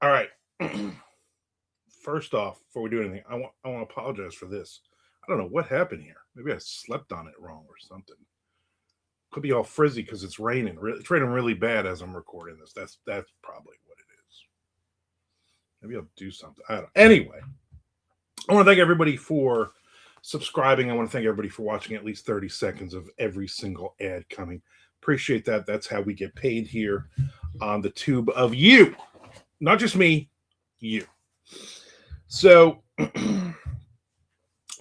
All right. First off, before we do anything, I want to apologize for this. I don't know what happened here. Maybe I slept on it wrong or something. Could be all frizzy because it's raining. It's raining really bad as I'm recording this. That's probably what it is. Maybe I'll do something. I don't know. Anyway, I want to thank everybody for subscribing. I want to thank everybody for watching at least 30 seconds of every single ad coming. Appreciate that. That's how we get paid here on the tube of you. Not just me, you. So I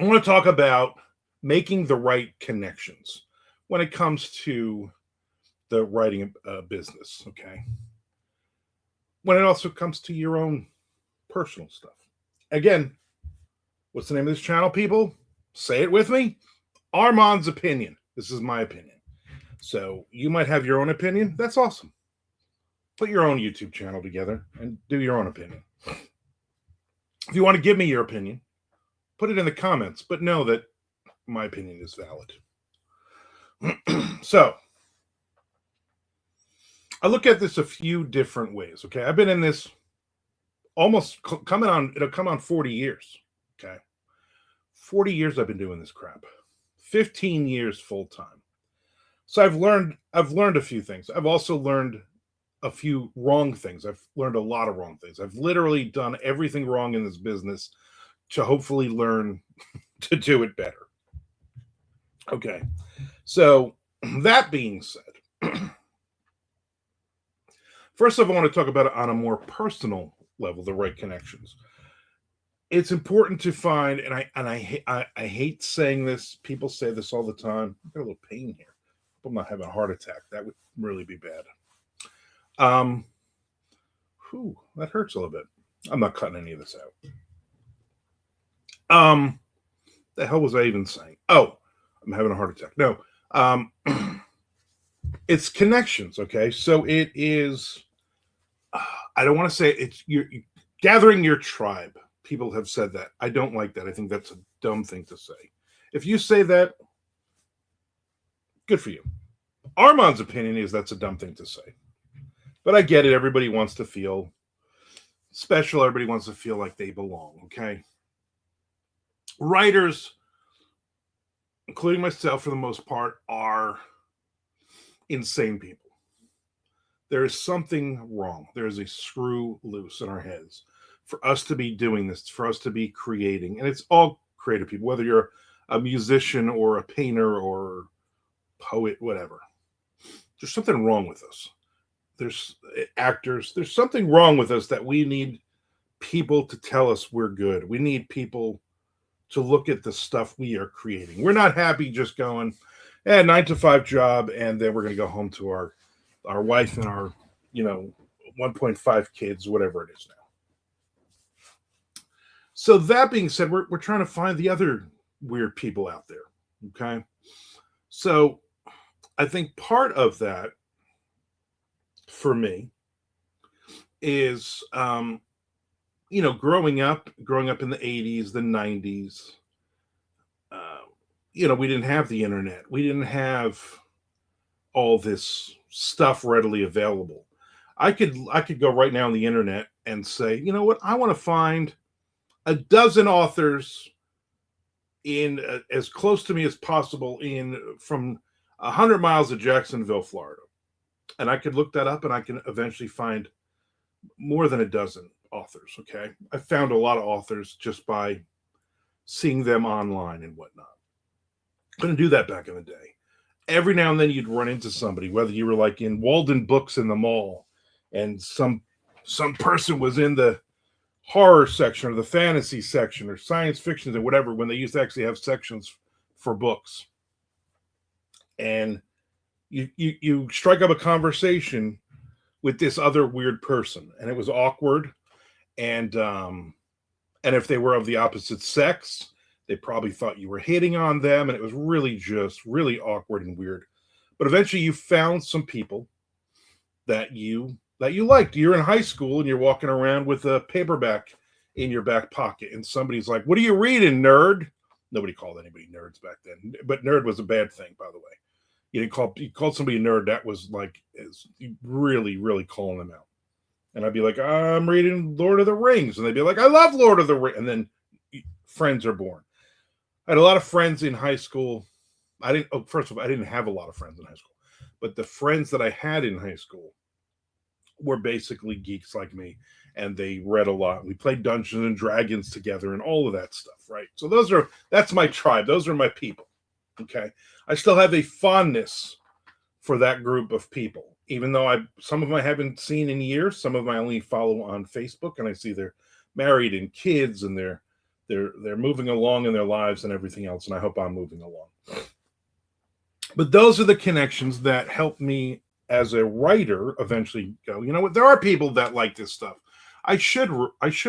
want to talk about making the right connections when it comes to the writing business. Okay. When it also comes to your own personal stuff. Again, what's the name of this channel, people? Say it with me. Armand's opinion. This is my opinion. So you might have your own opinion. That's awesome. Put your own YouTube channel together and do your own opinion. If you want to give me your opinion, put it in the comments, but know that my opinion is valid. So, I look at this a few different ways, okay? I've been in this almost it'll come on 40 years, okay? 40 years I've been doing this crap. 15 years full time. So I've learned a few things. I've also learned a few wrong things. I've learned a lot of wrong things. I've literally done everything wrong in this business to hopefully learn to do it better. Okay. So that being said, first of all, I want to talk about it on a more personal level, the right connections. It's important to find, and I hate saying this. People say this all the time. I've got a little pain here. I'm not having a heart attack. That would really be bad. That hurts a little bit. I'm not cutting any of this out. The hell was I even saying? Oh, I'm having a heart attack. No, it's connections. Okay, so it is. I don't want to say it's you're gathering your tribe. People have said that. I don't like that. I think that's a dumb thing to say. If you say that, good for you. Armand's opinion is that's a dumb thing to say. But I get it. Everybody wants to feel special. Everybody wants to feel like they belong. Okay. Writers, including myself for the most part, are insane people. There is something wrong. There is a screw loose in our heads for us to be doing this, for us to be creating. And it's all creative people, whether you're a musician or a painter or poet, whatever. There's something wrong with us. There's actors. There's something wrong with us that we need people to tell us we're good. We need people to look at the stuff we are creating. We're not happy just going, 9-to-5 job, and then we're going to go home to our wife and our, 1.5 kids, whatever it is now. So that being said, we're trying to find the other weird people out there. Okay. So I think part of that for me is, growing up in the 80s, the 90s, we didn't have the internet. We didn't have all this stuff readily available. I could go right now on the internet and say, you know what? I want to find a dozen authors in as close to me as possible from 100 miles of Jacksonville, Florida. And I could look that up and I can eventually find more than a dozen authors. Okay. I found a lot of authors just by seeing them online and whatnot. Couldn't do that back in the day. Every now and then you'd run into somebody, whether you were like in Walden Books in the mall and some person was in the horror section or the fantasy section or science fiction or whatever, when they used to actually have sections for books. And you strike up a conversation with this other weird person, and it was awkward. And if they were of the opposite sex, they probably thought you were hitting on them, and it was really just really awkward and weird. But eventually you found some people that you liked. You're in high school and you're walking around with a paperback in your back pocket, and somebody's like, "What are you reading, nerd?" Nobody called anybody nerds back then, but nerd was a bad thing, by the way. You called somebody a nerd. That was like really, really calling them out. And I'd be like, I'm reading Lord of the Rings. And they'd be like, I love Lord of the Rings. And then friends are born. I had a lot of friends in high school. First of all, I didn't have a lot of friends in high school, but the friends that I had in high school were basically geeks like me, and they read a lot. We played Dungeons and Dragons together and all of that stuff, right? So that's my tribe. Those are my people. Okay. I still have a fondness for that group of people, even though some of them I haven't seen in years. Some of them I only follow on Facebook, and I see they're married and kids, and they're moving along in their lives and everything else. And I hope I'm moving along. But those are the connections that help me as a writer eventually go, you know what? There are people that like this stuff. I should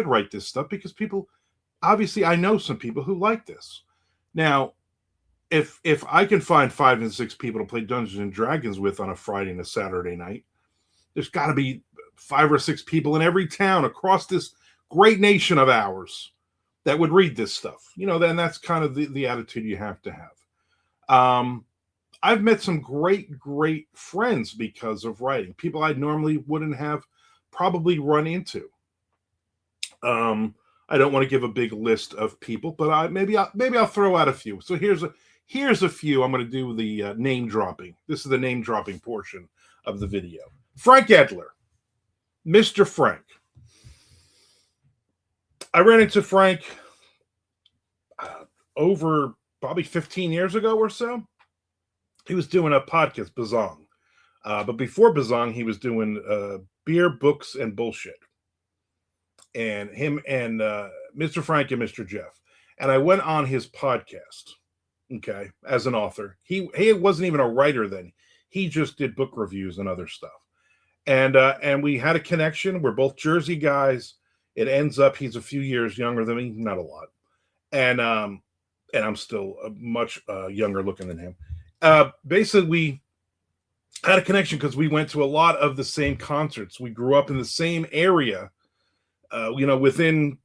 write this stuff because people, obviously, I know some people who like this. Now, if I can find 5 and 6 people to play Dungeons and Dragons with on a Friday and a Saturday night, there's got to be 5 or 6 people in every town across this great nation of ours that would read this stuff. You know, then that's kind of the attitude you have to have. I've met some great friends because of writing. People I normally wouldn't have probably run into. I don't want to give a big list of people, but maybe I'll throw out a few. So here's a few. I'm going to do the name dropping. This is the name dropping portion of the video. Frank Edler, Mr. Frank. I ran into Frank over probably 15 years ago or so. He was doing a podcast, Bazong. But before Bazong, he was doing beer, books, and bullshit. And him and Mr. Frank and Mr. Jeff. And I went on his podcast, okay, as an author. He wasn't even a writer then. He just did book reviews and other stuff. And we had a connection. We're both Jersey guys. It ends up he's a few years younger than me, not a lot. And I'm still much younger looking than him. Basically, we had a connection because we went to a lot of the same concerts. We grew up in the same area, within,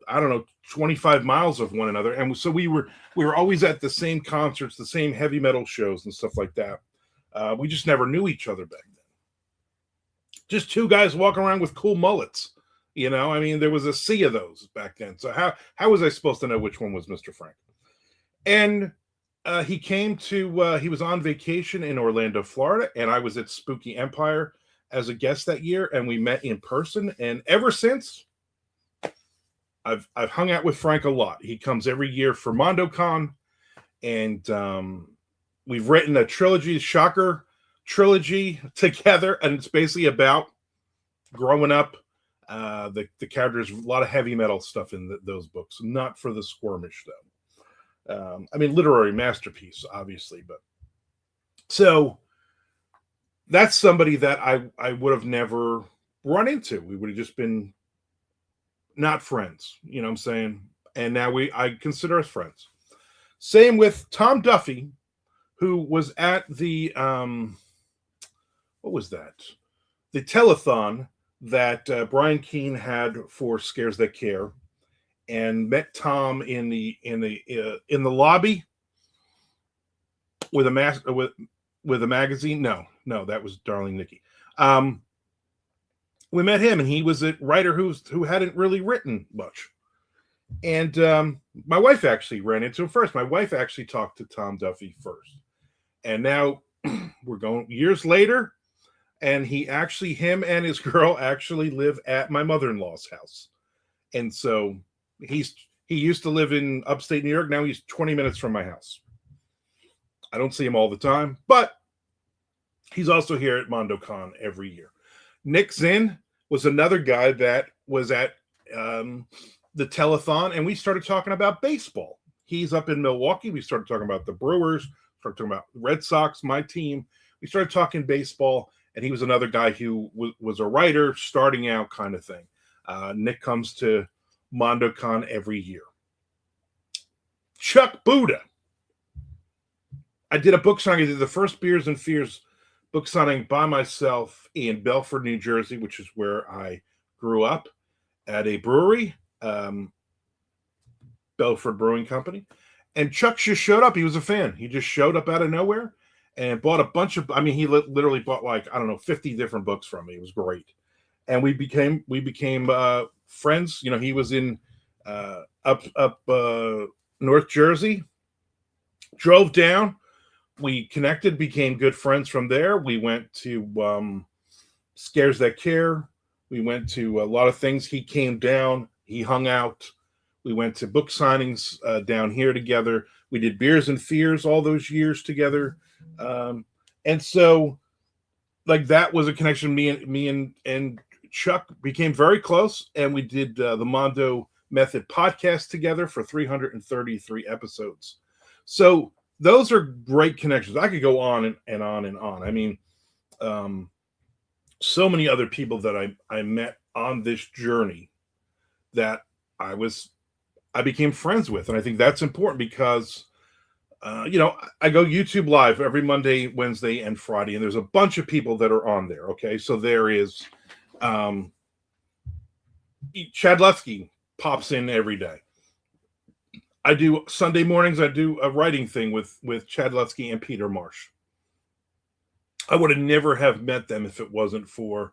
25 miles of one another. And so we were always at the same concerts, the same heavy metal shows and stuff like that. We just never knew each other back then. Just two guys walking around with cool mullets. There was a sea of those back then. So how was I supposed to know which one was Mr. Frank? And he came to, he was on vacation in Orlando, Florida, and I was at Spooky Empire as a guest that year, and we met in person. And ever since, I've hung out with Frank a lot. He comes every year for MondoCon, and we've written a trilogy, Shocker trilogy together, and it's basically about growing up. The characters, a lot of heavy metal stuff in those books, not for the squirmish though. Literary masterpiece, obviously, but so that's somebody that I would have never run into. We would have just been not friends, you know what I'm saying? And now I consider us friends. Same with Tom Duffy, who was at the what was that? The telethon that Brian Keene had for Scares That Care. And met Tom in the lobby with a magazine. No, that was Darling Nikki. We met him, and he was a writer who hadn't really written much. And my wife actually ran into him first. My wife actually talked to Tom Duffy first, and now we're going years later, and him and his girl actually live at my mother-in-law's house, and so. He used to live in upstate New York. Now he's 20 minutes from my house. I don't see him all the time, but he's also here at MondoCon every year. Nick Zinn was another guy that was at the telethon, and we started talking about baseball. He's up in Milwaukee. We started talking about the Brewers, started talking about Red Sox, my team. We started talking baseball, and he was another guy who was a writer, starting out kind of thing. Nick comes to MondoCon every year. Chuck Buda. I did a book signing. I did the first Beers and Fears book signing by myself in Belford, New Jersey, which is where I grew up, at a brewery, Belford Brewing Company. And Chuck just showed up. He was a fan. He just showed up out of nowhere and bought a bunch of, he literally bought 50 different books from me. It was great. and we became friends. You know, he was in up North Jersey. Drove down. We connected, became good friends from there. We went to Scares That Care. We went to a lot of things. He came down. He hung out. We went to book signings down here together. We did Beers and Fears all those years together, and so like that was a connection. Me and Chuck became very close, and we did the Mondo Method podcast together for 333 episodes. So those are great connections. I could go on and on and on. I mean, um, so many other people that I met on this journey that I was I became friends with, and I think that's important because I go YouTube live every Monday, Wednesday, and Friday, and there's a bunch of people that are on there. Okay, so there is um, Chad Lutsky pops in every day. I do Sunday mornings. I do a writing thing with Chad Lutsky and Peter Marsh. I would have never have met them if it wasn't for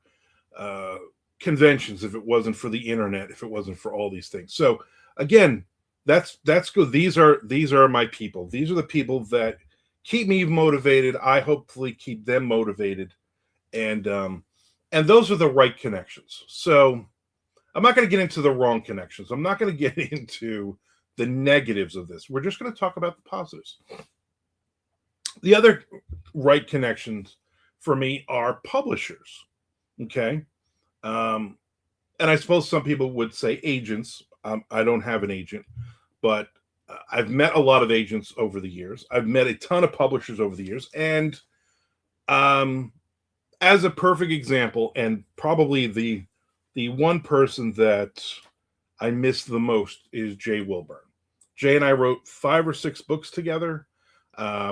uh, conventions, if it wasn't for the internet, if it wasn't for all these things. So again, that's good. These are my people. These are the people that keep me motivated. I hopefully keep them motivated, and those are the right connections. So I'm not going to get into the wrong connections. I'm not going to get into the negatives of this. We're just going to talk about the positives. The other right connections for me are publishers. Okay. Um, and I suppose some people would say agents. I don't have an agent, but I've met a lot of agents over the years. I've met a ton of publishers over the years. And um, as a perfect example, and probably the one person that I miss the most is Jay Wilburn. Jay and I wrote 5 or 6 books together.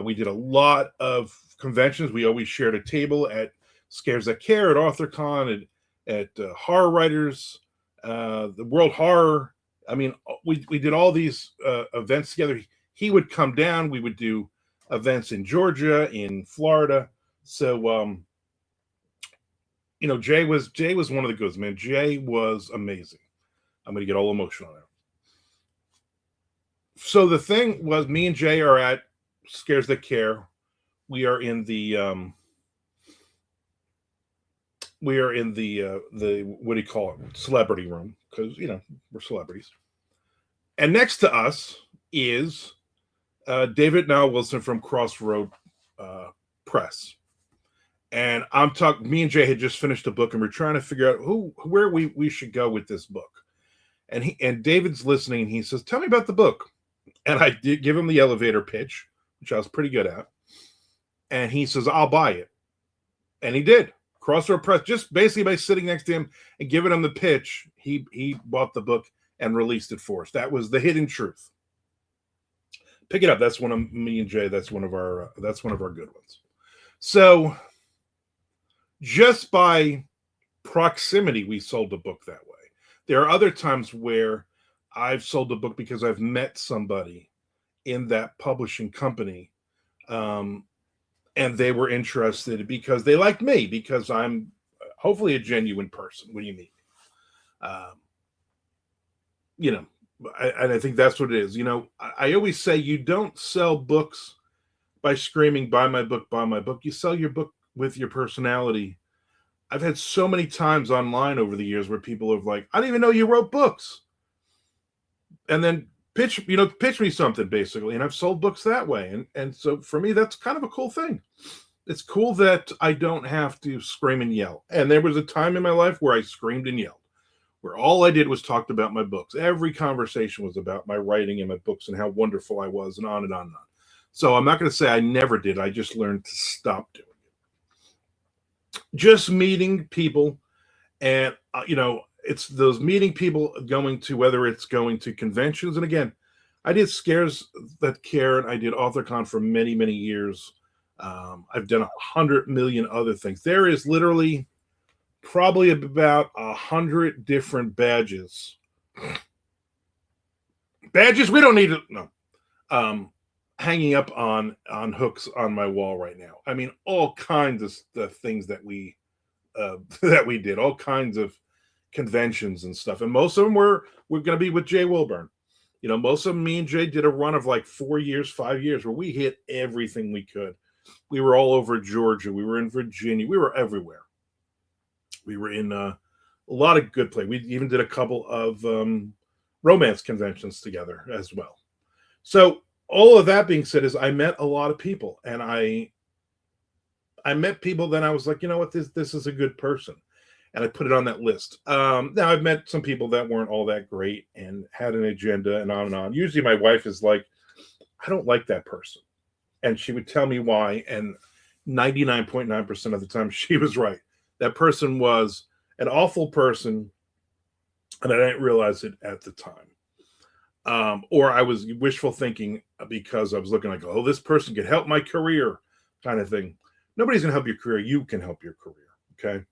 We did a lot of conventions. We always shared a table at Scares That Care, at AuthorCon, at Horror Writers, the World Horror. I mean, we did all these events together. He would come down. We would do events in Georgia, in Florida. So, Jay was one of the goods, man. Jay was amazing. I'm going to get all emotional now. So the thing was, me and Jay are at Scares That Care. We are in the what do you call it, celebrity room, because we're celebrities. And next to us is David Now Wilson from Crossroad uh, Press. And I'm talking. Me and Jay had just finished a book, and we're trying to figure out where we should go with this book. And David's listening. And he says, "Tell me about the book." And I did give him the elevator pitch, which I was pretty good at. And he says, "I'll buy it." And he did. Crossroad Press, just basically by sitting next to him and giving him the pitch, he bought the book and released it for us. That was The Hidden Truth. Pick it up. That's one of me and Jay. That's one of our good ones. So just by proximity, we sold the book that way. There are other times where I've sold a book because I've met somebody in that publishing company, and they were interested because they liked me, because I'm hopefully a genuine person. What do you mean? Um, you know, and I think that's what it is. I always say you don't sell books by screaming, "Buy my book, buy my book." You sell your book with your personality. I've had so many times online over the years where people have like, "I didn't even know you wrote books," and then pitch me something, basically. And I've sold books that way. And so for me, that's kind of a cool thing. It's cool that I don't have to scream and yell. And there was a time in my life where I screamed and yelled, where all I did was talked about my books. Every conversation was about my writing and my books and how wonderful I was, and on and on and on. So I'm not going to say I never did. I just learned to stop doing it. Just meeting people, and it's those meeting people, going to, whether it's going to conventions. And again, I did Scares That Care, and I did AuthorCon for many, many years. I've done 100 million other things. There is literally probably about 100 different badges. Badges we don't need to no. Hanging up on hooks on my wall right now. I mean, all kinds of the things that we that we did, all kinds of conventions and stuff, and most of them were going to be with Jay Wilburn. Most of them, me and Jay did a run of like 4 years, 5 years, where we hit everything we could. We were all over Georgia. We were in Virginia. We were everywhere. We were in a lot of good play. We even did a couple of romance conventions together as well. So all of that being said, is I met a lot of people, and I met people. Then I was like, you know what, this is a good person, and I put it on that list. Now I've met some people that weren't all that great and had an agenda and on and on. Usually my wife is like, I don't like that person, and she would tell me why, and 99.9% of the time she was right. That person was an awful person, and I didn't realize it at the time. Or I was wishful thinking because I was looking like, oh, this person could help my career, kind of thing. Nobody's gonna help your career. You can help your career. Okay.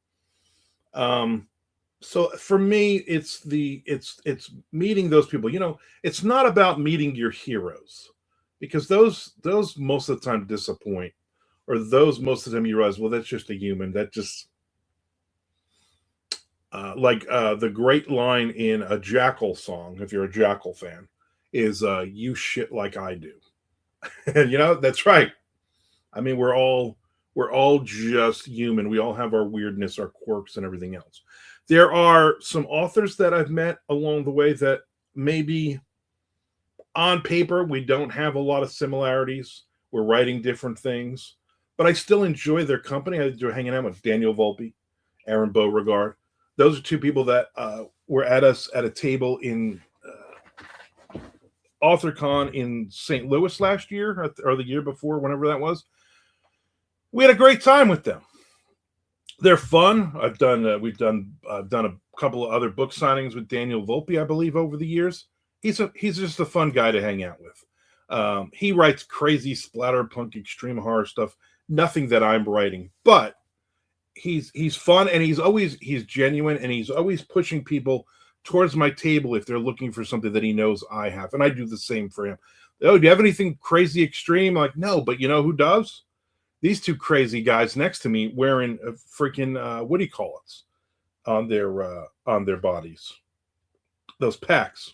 So for me, it's meeting those people. It's not about meeting your heroes, because those most of the time disappoint, or those most of the time you realize, well, that's just a human. That just like the great line in a Jackal song, if you're a Jackal fan, is "You shit like I do," and that's right. I mean, we're all just human. We all have our weirdness, our quirks, and everything else. There are some authors that I've met along the way that maybe on paper we don't have a lot of similarities. We're writing different things, but I still enjoy their company. I enjoy hanging out with Daniel Volpe, Aaron Beauregard. Those are two people that were at a table in AuthorCon in St. Louis last year, or the year before, whenever that was. We had a great time with them. They're fun. We've done a couple of other book signings with Daniel Volpe, I believe, over the years. He's just a fun guy to hang out with. He writes crazy splatterpunk, extreme horror stuff. Nothing that I'm writing, but he's fun, and he's genuine, and he's always pushing people towards my table if they're looking for something that he knows I have, and I do the same for him. Oh, do you have anything crazy extreme? I'm like, no, but you know who does? These two crazy guys next to me wearing a freaking what do you call it on their bodies? Those packs.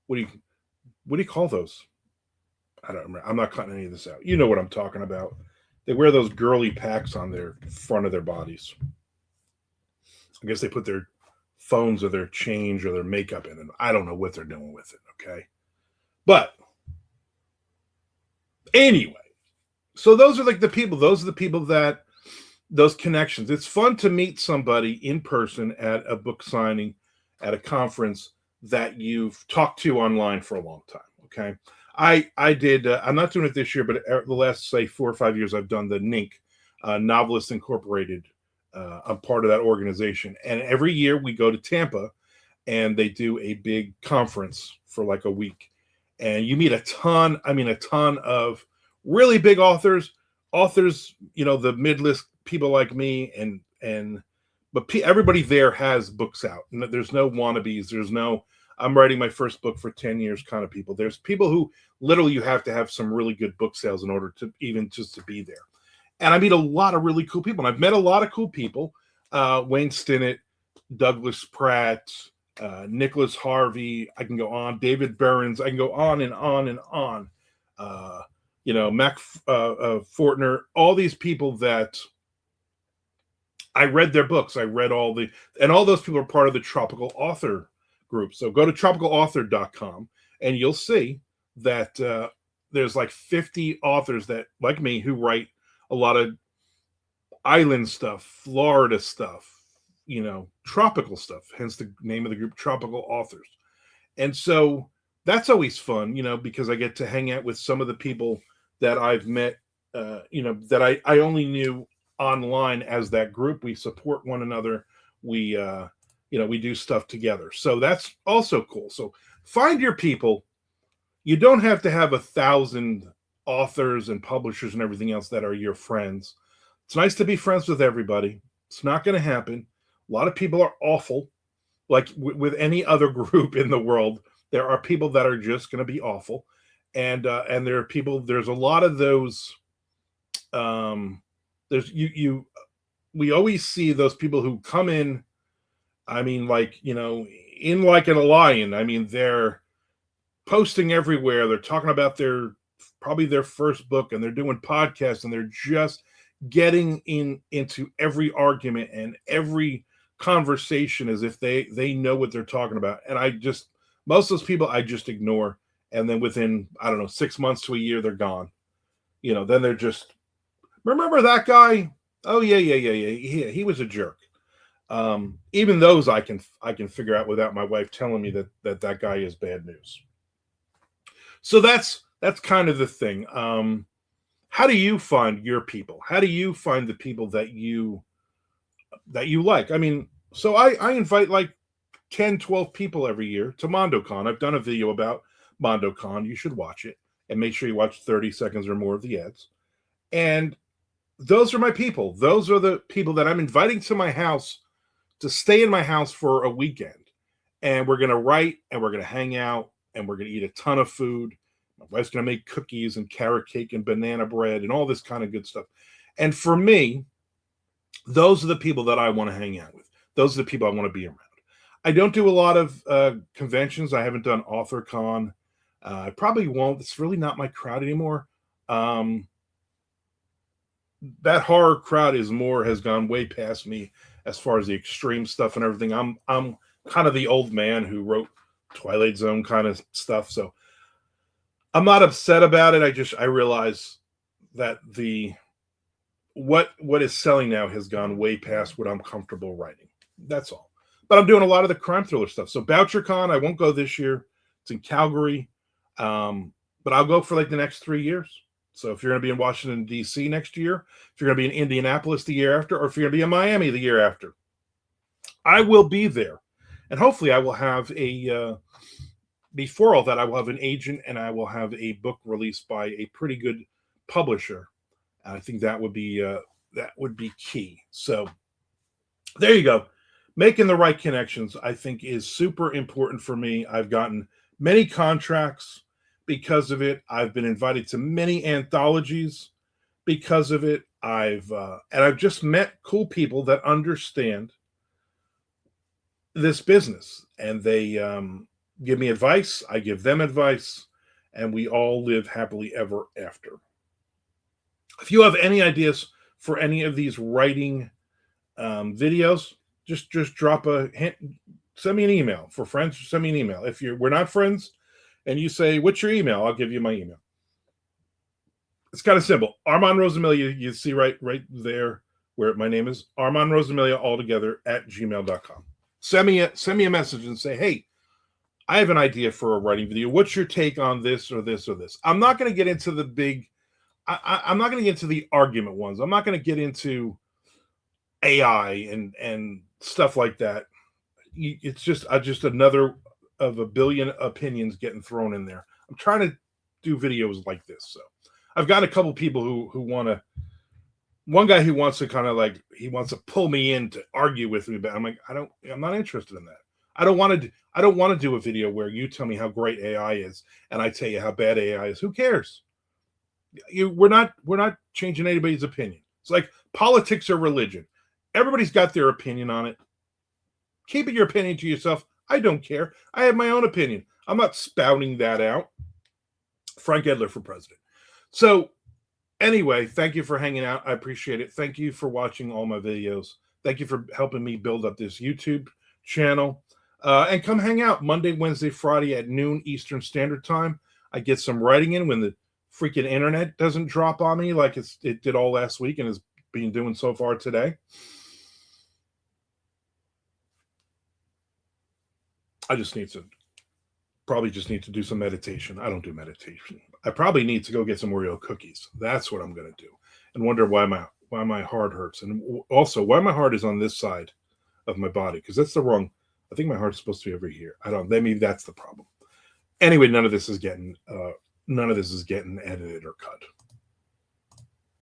What do you call those? I don't remember. I'm not cutting any of this out. You know what I'm talking about. They wear those girly packs on their front of their bodies. I guess they put their phones or their change or their makeup in it. I don't know what they're doing with it. Okay, but anyway. So those are like the people. Those are the people that those connections. It's fun to meet somebody in person at a book signing, at a conference that you've talked to online for a long time. Okay, I did. I'm not doing it this year, but the last say 4 or 5 years, I've done the NINC, Novelists Incorporated. I'm part of that organization, and every year we go to Tampa, and they do a big conference for like a week, and you meet a ton. I mean, a ton of really big authors, the mid-list people like me, but everybody there has books out. And there's no wannabes. There's no, I'm writing my first book for 10 years kind of people. There's people who literally you have to have some really good book sales in order to even just to be there. And I meet a lot of really cool people. And I've met a lot of cool people. Wayne Stinnett, Douglas Pratt, Nicholas Harvey. I can go on. David Burns. I can go on and on and on. Mac Fortner, all these people that I read their books. I read all those people are part of the Tropical Author group. So go to tropicalauthor.com and you'll see that there's like 50 authors that, like me, who write a lot of island stuff, Florida stuff, tropical stuff, hence the name of the group, Tropical Authors. And so that's always fun, because I get to hang out with some of the people that I've met, that I only knew online as that group. We support one another. We do stuff together. So that's also cool. So find your people. You don't have to have 1,000 authors and publishers and everything else that are your friends. It's nice to be friends with everybody. It's not going to happen. A lot of people are awful. Like with any other group in the world, there are people that are just going to be awful. And there are people, there's a lot of those, there's we always see those people who come in, I mean, like, in like a lion. I mean, they're posting everywhere. They're talking about probably their first book, and they're doing podcasts, and they're just getting into every argument and every conversation as if they know what they're talking about. And most of those people I just ignore. And then within, I don't know, 6 months to a year, they're gone. Then they're just, remember that guy? Oh yeah, yeah, yeah, yeah. He was a jerk. Even those I can figure out without my wife telling me that guy is bad news. So that's kind of the thing. How do you find your people? How do you find the people that you like? I mean, so I invite like 10, 12 people every year to MondoCon. I've done a video about MondoCon. You should watch it, and make sure you watch 30 seconds or more of the ads. And those are my people. Those are the people that I'm inviting to my house to stay in my house for a weekend. And we're going to write, and we're going to hang out, and we're going to eat a ton of food. My wife's going to make cookies and carrot cake and banana bread and all this kind of good stuff. And for me, those are the people that I want to hang out with. Those are the people I want to be around. I don't do a lot of conventions. I haven't done AuthorCon. I probably won't. It's really not my crowd anymore. That horror crowd has gone way past me as far as the extreme stuff and everything. I'm kind of the old man who wrote Twilight Zone kind of stuff, so I'm not upset about it. I realize that what is selling now has gone way past what I'm comfortable writing. That's all. But I'm doing a lot of the crime thriller stuff. So BoucherCon, I won't go this year. It's in Calgary. But I'll go for like the next 3 years. So if you're going to be in Washington, D.C. next year, if you're going to be in Indianapolis the year after, or if you're going to be in Miami the year after, I will be there. And hopefully I will have before all that, I will have an agent, and I will have a book released by a pretty good publisher. I think that would be key. So there you go. Making the right connections, I think, is super important for me. I've gotten many contracts because of it. I've been invited to many anthologies because of it. I've just met cool people that understand this business, and they give me advice. I give them advice, and we all live happily ever after. If you have any ideas for any of these writing videos, just drop a hint. Send me an email. For friends, send me an email. If we're not friends, and you say, "What's your email?" I'll give you my email. It's kind of simple. Armand Rosamilia, you see right there where my name is. Armand Rosamilia, all together, @gmail.com. Send me a message and say, "Hey, I have an idea for a writing video. What's your take on this or this or this?" I'm not going to get into the big. I'm not going to get into the argument ones. I'm not going to get into AI and stuff like that. It's just another of a billion opinions getting thrown in there. I'm trying to do videos like this. So I've got a couple people who want to. One guy who wants to kind of like, he wants to pull me in to argue with me, but I'm like, I'm not interested in that. I don't want to do a video where you tell me how great AI is and I tell you how bad AI is. Who cares? We're not changing anybody's opinion. It's like politics or religion. Everybody's got their opinion on it. Keep your opinion to yourself. I don't care. I have my own opinion. I'm not spouting that out. Frank Edler for president. So anyway, thank you for hanging out. I appreciate it. Thank you for watching all my videos. Thank you for helping me build up this YouTube channel. And come hang out Monday, Wednesday, Friday at noon Eastern Standard Time. I get some writing in when the freaking internet doesn't drop on me like it did all last week and has been doing so far today. I probably just need to do some meditation. I don't do meditation. I probably need to go get some Oreo cookies. That's what I'm going to do. And wonder why my heart hurts. And also why my heart is on this side of my body. Because that's the wrong. I think my heart's supposed to be over here. Maybe that's the problem. Anyway, none of this is getting edited or cut.